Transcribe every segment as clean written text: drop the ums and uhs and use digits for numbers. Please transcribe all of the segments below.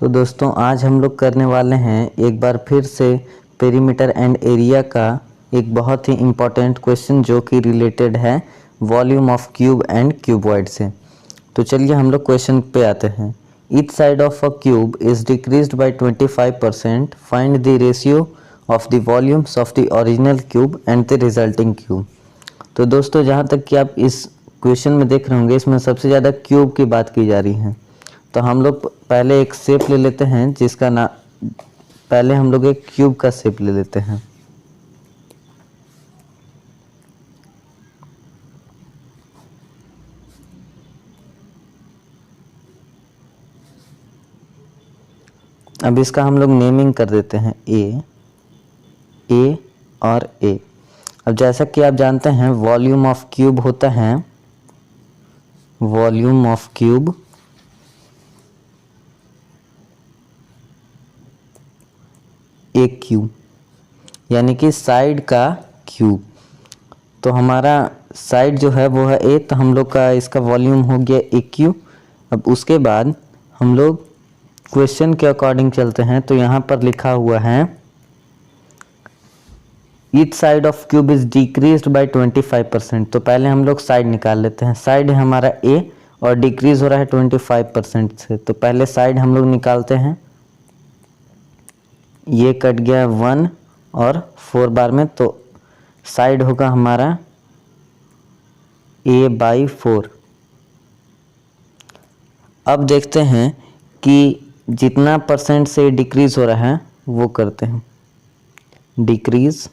तो दोस्तों आज हम लोग करने वाले हैं एक बार फिर से पेरीमीटर एंड एरिया का एक बहुत ही इम्पॉर्टेंट क्वेश्चन जो कि रिलेटेड है volume of cube and cuboid से। तो चलिए हम लोग क्वेश्चन पे आते हैं। Each side of a cube is decreased bye 25%, find the ratio of the volumes of the original cube and the resulting cube. तो दोस्तों जहाँ तक कि आप इस क्वेश्चन में देख रहे होंगे इसमें सबसे ज़्यादा क्यूब की बात की जा रही है। तो हम लोग पहले एक शेप ले लेते हैं जिसका पहले हम लोग एक क्यूब का शेप ले लेते हैं। अब इसका हम लोग नेमिंग कर देते हैं ए और ए। अब जैसा कि आप जानते हैं वॉल्यूम ऑफ क्यूब होता है volume of cube a cube, यानी कि साइड का क्यूब। तो हमारा साइड जो है वो है ए, तो हम लोग का इसका वॉल्यूम हो गया ए क्यूब। अब उसके बाद हम लोग क्वेश्चन के अकॉर्डिंग चलते हैं। तो यहाँ पर लिखा हुआ है each side of cube is decreased bye 25%। तो पहले हम लोग साइड निकाल लेते हैं। साइड है हमारा ए और डिक्रीज हो रहा है 25% से। तो पहले साइड हम लोग निकालते हैं। ये कट गया 1 और 4 बार में, तो साइड होगा हमारा a/4। अब देखते हैं कि जितना परसेंट से डिक्रीज हो रहा है वो करते हैं। डिक्रीज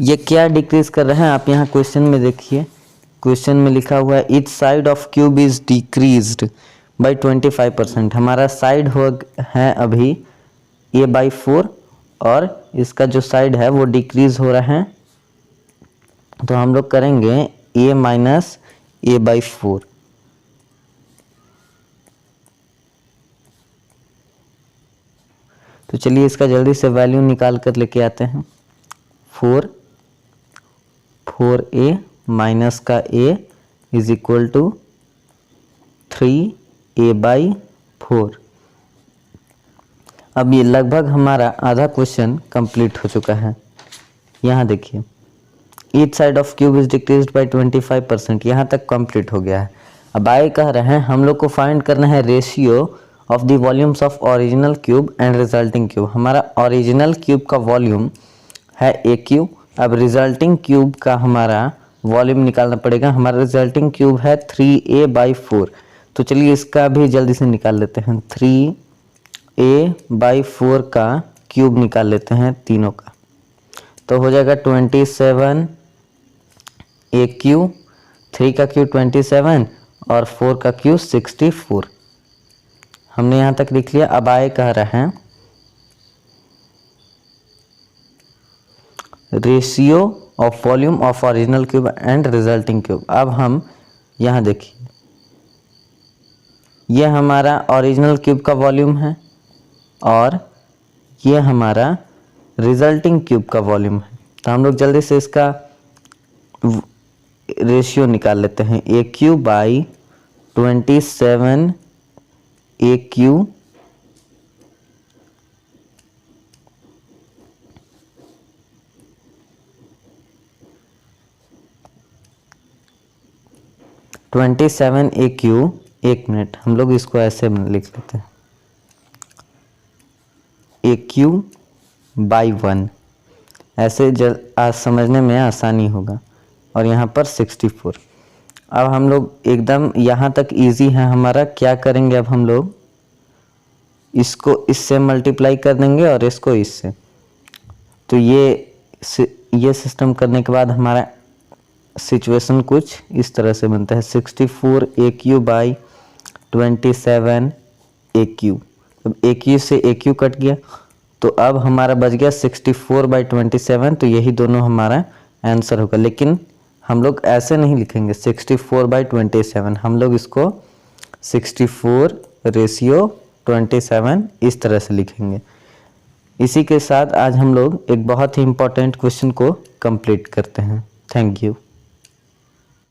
ये क्या डिक्रीज कर रहे हैं आप यहाँ क्वेश्चन में देखिए। क्वेश्चन में लिखा हुआ है each side of cube is decreased bye 25%। हमारा साइड है अभी a/4 और इसका जो साइड है वो डिक्रीज हो रहा है। तो हम लोग करेंगे a माइनस a/4। तो चलिए इसका जल्दी से वैल्यू निकाल कर लेके आते हैं। 4a माइनस का a is equal to 3a/4। अब ये लगभग हमारा आधा क्वेश्चन कंप्लीट हो चुका है। यहाँ देखिए each side of cube is decreased bye 25%, यहाँ तक कंप्लीट हो गया है। अब आगे कह रहे हैं हम लोग को फाइंड करना है ratio of the volumes of original cube and resulting cube. हमारा ओरिजिनल क्यूब का वॉल्यूम है ए क्यूब। अब रिजल्टिंग क्यूब का हमारा वॉल्यूम निकालना पड़ेगा। हमारा रिजल्टिंग क्यूब है 3a/4। तो चलिए इसका भी जल्दी से निकाल लेते हैं। 3a/4 का क्यूब निकाल लेते हैं तीनों का। तो हो जाएगा 27a क्यूब, 3 का क्यूब 27 और 4 का क्यूब 64। हमने यहाँ तक लिख लिया। अब आए कह रहे हैं ratio of volume of original cube and resulting cube. अब हम यहाँ देखिए ये हमारा ओरिजिनल क्यूब का वॉल्यूम है और ये हमारा रिजल्टिंग क्यूब का वॉल्यूम है। तो हम लोग जल्दी से इसका रेशियो निकाल लेते हैं। A cube by 27 a cube a cube. एक मिनट हम लोग इसको ऐसे लिख लेते हैं ए क्यूब बाई 1। ऐसे आज समझने में आसानी होगा। और यहाँ पर 64। अब हम लोग एकदम यहाँ तक इजी है हमारा। क्या करेंगे अब हम लोग इसको इससे मल्टीप्लाई कर देंगे और इसको इससे। तो ये सिस्टम करने के बाद हमारा सिचुएशन कुछ इस तरह से बनता है 64 ए क्यूब बाई 27 ए क्यूब। अब ए क्यूब से ए क्यूब कट गया तो अब हमारा बच गया 64/27। तो यही दोनों हमारा आंसर होगा। लेकिन हम लोग ऐसे नहीं लिखेंगे 64/27, हम लोग इसको 64 रेशियो 27 इस तरह से लिखेंगे। इसी के साथ आज हम लोग एक बहुत ही इम्पोर्टेंट क्वेश्चन को कंप्लीट करते हैं। Thank you.